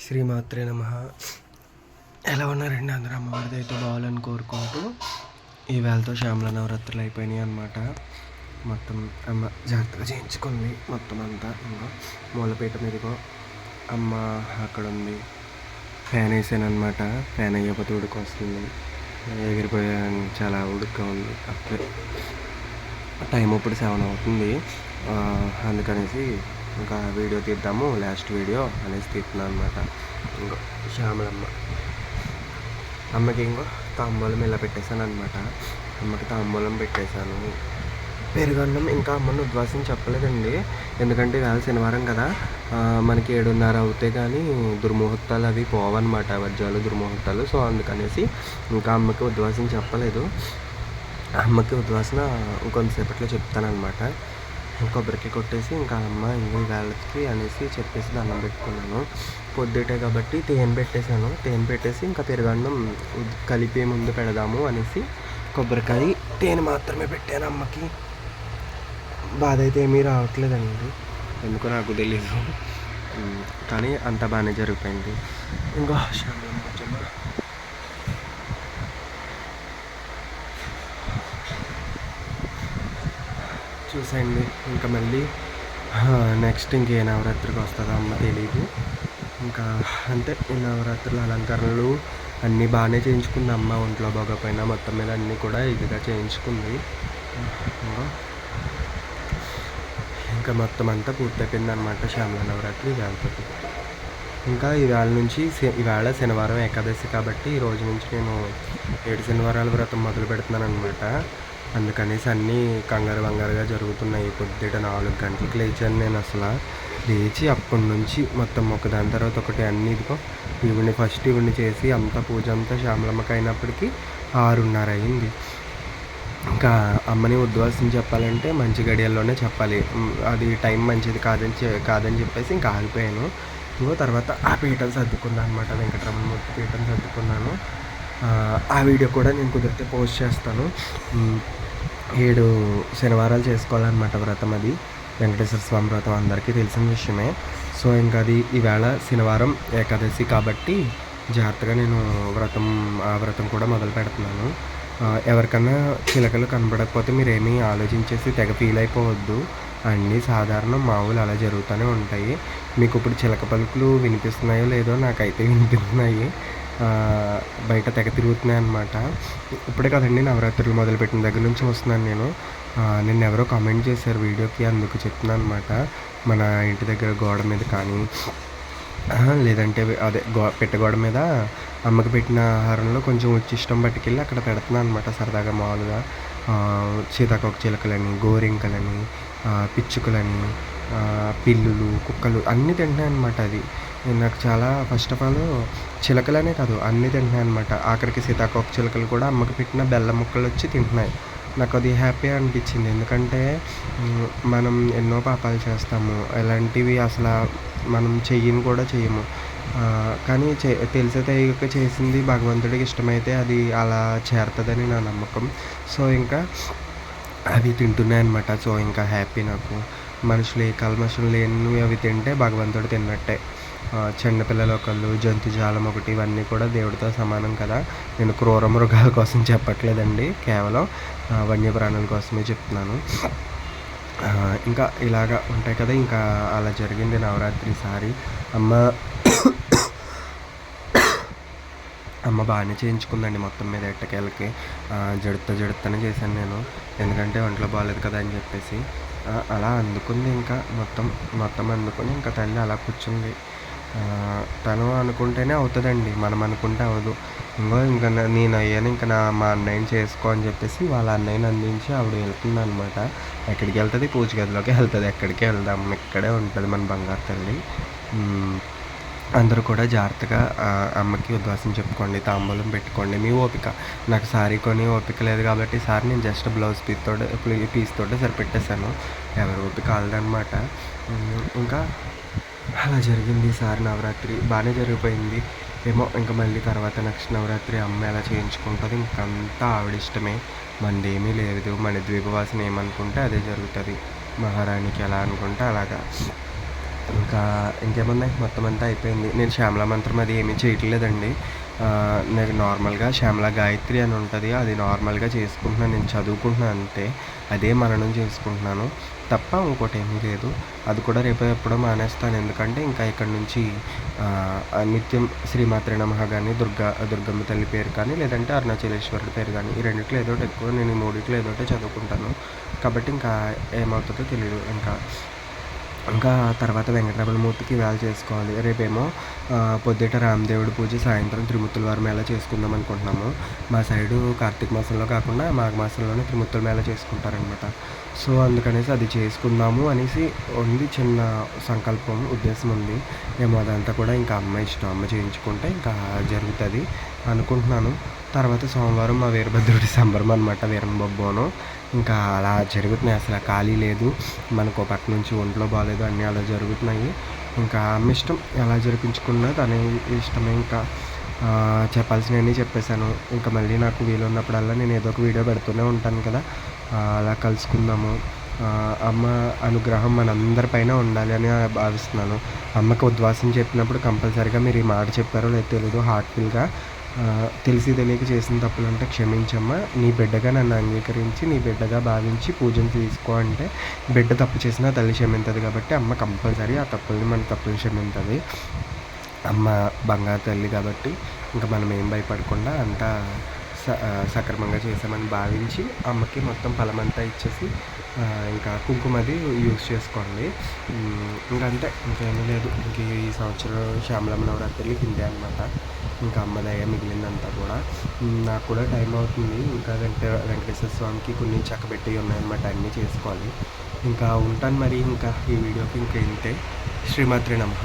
శ్రీమాత్రే నమః. ఎలా ఉన్నారండి అందరూ? అమ్మవారిది అయితే బాగాలని కోరుకుంటూ ఈవేళతో శ్యామల నవరాత్రులు అయిపోయినాయి అనమాట. మొత్తం అమ్మ జాగ్రత్తగా చేయించుకుంది మొత్తం అంతా. ఇంకా మూలపీట మీదకో అమ్మ అక్కడ ఉంది. ఫ్యాన్ వేసాను అనమాట. ఫ్యాన్ అయ్యకపోతే ఉడుకొస్తుంది, ఎగిరిపోయాను, చాలా ఉడుకుగా ఉంది. అప్పుడే టైం ఇప్పుడు 7 అవుతుంది. అందుకనేసి ఇంకా వీడియో తీద్దాము, లాస్ట్ వీడియో అనేసి తీస్తున్నాను అనమాట. ఇంకో శ్యామలమ్మ అమ్మకి ఇంకో తాంబూలం ఇలా పెట్టేశాను అనమాట. అమ్మకి తాంబూలం పెట్టేశాను. పెరుగన్నం ఇంకా అమ్మను ఉద్వాసం చెప్పలేదండి, ఎందుకంటే ఇవాళ శనివారం కదా. మనకి 7:30 అవుతే కానీ దుర్ముహూర్తాలు అవి పోవన్నమాట, వజ్రాలు దుర్ముహూర్తాలు. సో అందుకనేసి ఇంకా అమ్మకి ఉద్వాసం చెప్పలేదు. అమ్మకి ఉద్వాసన ఇంకొంతసేపట్లో చెప్తానమాట. కొబ్బరికి కొట్టేసి ఇంకా అమ్మ ఇంకో వేళకి అనేసి చెప్పేసి దండం పెట్టుకున్నాను. పొద్దుటే కాబట్టి తేనె పెట్టేశాను. తేనె పెట్టేసి ఇంకా పెరుగన్నం కలిపి ముందు పెడదాము అనేసి కొబ్బరికాయ తేనె మాత్రమే పెట్టాను అమ్మకి. బాధ అయితే ఏమీ రావట్లేదండి, ఎందుకో నాకు తెలీదు, కానీ అంత బాగానే జరిగిపోయింది. ఇంకో చూసండి. ఇంకా మళ్ళీ నెక్స్ట్ ఇంకే నవరాత్రికి వస్తుందో అమ్మ తెలీదు. ఇంకా అంతే, ఈ నవరాత్రులు అలంకరణలు అన్నీ బాగానే చేయించుకుంది అమ్మ. ఒంట్లో బాగోపోయినా మొత్తం మీద అన్నీ కూడా ఇదిగా చేయించుకుంది. ఇంకా మొత్తం అంతా పూర్తయిపోయింది అనమాట శ్యామల నవరాత్రి ఇవాళతో. ఇంకా ఇవాళ నుంచి ఇవాళ శనివారం ఏకాదశి కాబట్టి ఈ రోజు నుంచి నేను 7 శనివారాల వ్రతం మొదలు పెడుతున్నాను అనమాట. అందుకనేసి అన్నీ కంగారు బంగారుగా జరుగుతున్నాయి. పొద్దుట 4 గంటలకు లేచాను నేను. అసలు లేచి అప్పటి నుంచి మొత్తం ఒకదాని తర్వాత ఒకటి అన్నీ ఇదిగో ఈవిని చేసి అంతా పూజ అంతా శ్యామలమ్మకి అయినప్పటికీ 6:30 అయింది. ఇంకా అమ్మని ఉద్వాసం చెప్పాలంటే మంచి గడియల్లోనే చెప్పాలి, అది టైం మంచిది కాదని చెప్పేసి ఇంకా ఆగిపోయాను. ఇంకో తర్వాత ఆ పీఠం సర్దుకున్నాను అనమాట, వెంకటరమణ మూర్తి పీఠం సర్దుకున్నాను. ఆ వీడియో కూడా నేను కుదిరితే పోస్ట్ చేస్తాను. 7 శనివారాలు చేసుకోవాలన్నమాట వ్రతం. అది వెంకటేశ్వర స్వామి వ్రతం అందరికీ తెలిసిన విషయమే. సో ఇంకా అది ఈవేళ శనివారం ఏకాదశి కాబట్టి జాగ్రత్తగా నేను ఆ వ్రతం కూడా మొదలు పెడుతున్నాను. ఎవరికన్నా చిలకలు కనబడకపోతే మీరేమీ ఆలోచించేసి తెగ ఫీల్ అయిపోవద్దు. అన్నీ సాధారణం, మామూలు అలా జరుగుతూనే ఉంటాయి. మీకు ఇప్పుడు చిలక పలుకులు వినిపిస్తున్నాయో లేదో, నాకైతే వినిపిస్తున్నాయి. బయట తెగ తిరుగుతున్నాయి అన్నమాట. ఇప్పుడే కదండి నవరాత్రులు మొదలుపెట్టిన దగ్గర నుంచి వస్తున్నాను నేను. నిన్న ఎవరో కామెంట్ చేశారు వీడియోకి, అందుకు చెప్తున్నాను అనమాట. మన ఇంటి దగ్గర గోడ మీద కానీ లేదంటే అదే పెట్టగోడ మీద అమ్మకి పెట్టిన ఆహారంలో కొంచెం ఉచ్చిష్టం పట్టుకెళ్ళి అక్కడ పెడుతున్నాను అనమాట సరదాగా మామూలుగా. సీతాకోక చిలుకలని, గోరింకలని, పిచ్చుకలని, పిల్లులు, కుక్కలు అన్నీ తింటున్నాయి అనమాట. అది నాకు చాలా ఫస్ట్ ఆఫ్ ఆల్ చిలకలనే కాదు అన్నీ తింటున్నాయి అనమాట. ఆఖరికి సీతాకోక చిలుకలు కూడా అమ్మకి పెట్టిన బెల్లం ముక్కలు వచ్చి తింటున్నాయి. నాకు అది హ్యాపీ అనిపించింది, ఎందుకంటే మనం ఎన్నో పాపాలు చేస్తాము, ఎలాంటివి అసలు మనం చెయ్యని కూడా చెయ్యము. కానీ తెలిసే తెలియక చేసింది భగవంతుడికి ఇష్టమైతే అది అలా చేరుతుందని నా నమ్మకం. సో ఇంకా అవి తింటున్నాయి అనమాట. సో ఇంకా హ్యాపీ నాకు. మనుషులు ఏ కల్మషం లేనివి అవి తింటే భగవంతుడు తిన్నట్టే. చిన్నపిల్లలు ఒకళ్ళు, జంతుజాలం ఒకటి, ఇవన్నీ కూడా దేవుడితో సమానం కదా. నేను క్రూర మృగాల కోసం చెప్పట్లేదండి, కేవలం వన్యప్రాణుల కోసమే చెప్తున్నాను. ఇంకా ఇలాగా ఉంటాయి కదా. ఇంకా అలా జరిగింది నవరాత్రి సారి. అమ్మ బాగానే చేయించుకుందండి మొత్తం మీద. ఎట్టకేళ్ళకి జడుత్తనే చేశాను నేను, ఎందుకంటే ఒంట్లో బాగాలేదు కదా అని చెప్పేసి. అలా అందుకుంది. ఇంకా మొత్తం అందుకుని ఇంకా తల్లి అలా కూర్చుంది. తను అనుకుంటేనే అవుతుందండి, మనం అనుకుంటే అవ్వదు. ఇంకా నేను అయ్యాను, ఇంకా మా అన్నయ్యని చేసుకో అని చెప్పేసి వాళ్ళ అన్నయ్యని అందించి ఆవిడ వెళ్తుంది అనమాట. ఎక్కడికి వెళ్తుంది? పూజ గదిలోకి వెళ్తుంది. ఎక్కడికి వెళ్దాం, ఇక్కడే ఉంటుంది మన బంగారు తల్లి. అందరూ కూడా జాగ్రత్తగా అమ్మకి ఉద్వాసం చెప్పుకోండి, తాంబూలం పెట్టుకోండి, మీ ఓపిక. నాకు సారీ కొని ఓపిక లేదు కాబట్టి ఈసారి నేను జస్ట్ బ్లౌజ్ పీస్తోటే సరిపెట్టేశాను. ఎవరి ఓపిక వాళ్ళదనమాట. ఇంకా అలా జరిగింది ఈసారి నవరాత్రి, బాగానే జరిగిపోయింది. ఏమో ఇంకా మళ్ళీ తర్వాత నెక్స్ట్ నవరాత్రి అమ్మ ఎలా చేయించుకుంటుంది, ఇంకంతా ఆవిడ ఇష్టమే, మనదేమీ లేదు. మన ద్వీపవాసన ఏమనుకుంటే అదే జరుగుతుంది, మహారాణికి ఎలా అనుకుంటే అలాగా. ఇంకా ఇంకేమున్నాయి మొత్తం అంతా అయిపోయింది. నేను శ్యామల మంత్రం అది ఏమీ చేయట్లేదండి. నేను నార్మల్‌గా శ్యామల గాయత్రి అని ఉంటది. అది నార్మల్‌గా చేసుకుంటున్నాను. నేను చదువుకుంటున్నాను అంతే. అదే మననం చేసుకుంటున్నాను. తప్ప ఇంకోటేమీ లేదు. అది కూడా రేపో ఎప్పుడో మానేస్తాను. ఎందుకంటే ఇంకా ఇక్కడి నుంచి నిత్యం శ్రీమాత్రే నమః గాని, దుర్గమ్మ తల్లి పేరు కానీ, లేదంటే అరుణాచలేశ్వరుడి పేరు గాని, ఈ రెండిట్లో ఏదోటి ఎక్కువ నేను ఈ మూడిట్లో ఏదోటే చదువుకుంటాను. కాబట్టి ఇంకా ఏమవుతదో తెలీదు. ఇంకా తర్వాత వెంకటరమణమూర్తికి ఇవాళ చేసుకోవాలి. రేపేమో పొద్దుట రామదేవుడి పూజ, సాయంత్రం త్రిమూర్తుల వారి మేళా చేసుకుందాం అనుకుంటున్నాము. మా సైడు కార్తీక మాసంలో కాకుండా మాఘ మాసంలోనే త్రిమూర్తుల మేళా చేసుకుంటారనమాట. సో, అందుకనేసి అది చేసుకుందాము అనేసి ఉంది. చిన్న సంకల్పం, ఉద్దేశం ఉంది. ఏమో అదంతా కూడా ఇంకా అమ్మ ఇష్టం. అమ్మ చేయించుకుంటే ఇంకా జరుగుతది అనుకుంటున్నాను. తర్వాత సోమవారం మా వీరభద్రుడి సంబరం అనమాట. వీరంబబ్బోనం. ఇంకా అలా జరుగుతున్నాయి. అసల ఖాళీ లేదు. మనకో పక్క నుంచి ఒంట్లో బాలేదు. అన్నీ అలా జరుగుతున్నాయి. ఇంకా అమ్మ ఇష్టం. ఎలా జరిపించుకున్నా తనే ఇష్టమే ఇంకా. చెప్పాల్సినవన్నీ చెప్పేశాను. ఇంకా మళ్ళీ నాకు వీలున్నప్పుడల్లా నేను ఏదో ఒక వీడియో పెడుతూనే ఉంటాను కదా! అలా కలుసుకుందాము. అమ్మ అనుగ్రహం మనందరి పైన ఉండాలి అని భావిస్తున్నాను. అమ్మకి ఉద్వాసన చెప్పినప్పుడు కంపల్సరీగా మీరు ఈ మాట చెప్పారో లేదో తెలీదు హార్ట్‌ఫుల్‌గా తెలిసి తెలియక చేసిన తప్పులుంటే క్షమించమ్మా. నీ బిడ్డగా నన్ను అంగీకరించి, నీ బిడ్డగా భావించి పూజలు తీసుకో అంటే, బిడ్డ తప్పు చేసినా తల్లి క్షమించదు కాబట్టి అమ్మ కంపల్సరీ ఆ తప్పుల్ని మన తప్పుల్ని క్షమించదు. అమ్మ బంగారు తల్లి కాబట్టి ఇంకా మనం ఏం భయపడకుండా అంతా సక్రమంగా చేసామని భావించి అమ్మకి మొత్తం ఫలమంతా ఇచ్చేసి ఇంకా కుంకుమది యూజ్ చేసుకోండి. ఇంకంతే, ఇంకేమీ లేదు. ఇంక ఈ సంవత్సరం శ్యామలమ్మ నవరాత్రులకి ఇంతే అనమాట. ఇంకా అమ్మ దయ మిగిలిందంతా కూడా. నాకు కూడా టైం అవుతుంది. ఇంకా వెంకటేశ్వర స్వామికి కొన్ని చక్కబెట్టేవి ఉన్నాయన్నమాట. అన్నీ చేసుకోవాలి. ఇంకా ఉంటాను మరి. ఇంకా ఈ వీడియోకి ఇంక ఇంతే. శ్రీమాత్రే నమః.